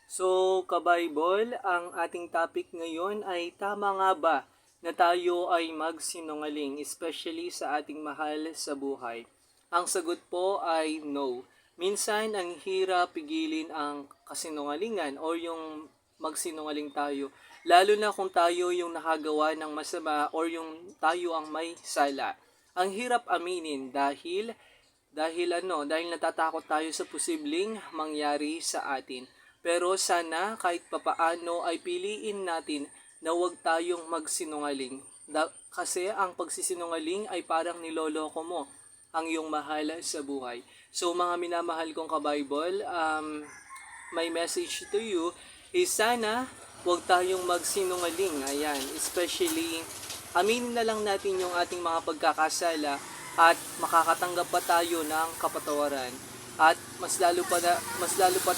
So, ka-Bible, ang ating topic ngayon ay tama nga ba na tayo ay magsinungaling, especially sa ating mahal sa buhay? Ang sagot po ay no. Minsan, ang hirap pigilin ang kasinungalingan o yung magsinungaling tayo. Lalo na kung tayo yung nakagawa ng masama or yung tayo ang may sala. Ang hirap aminin dahil natatakot tayo sa posibleng mangyari sa atin. Pero sana kahit papaano ay piliin natin na huwag tayong magsinungaling. Kasi ang pagsisinungaling ay parang niloloko mo ang iyong mahal sa buhay. So mga minamahal kong ka-Bible, my message to you is sana huwag tayong magsinungaling. Ayan, especially aminin na lang natin yung ating mga pagkakasala at makakatanggap pa tayo ng kapatawaran. At mas lalo pa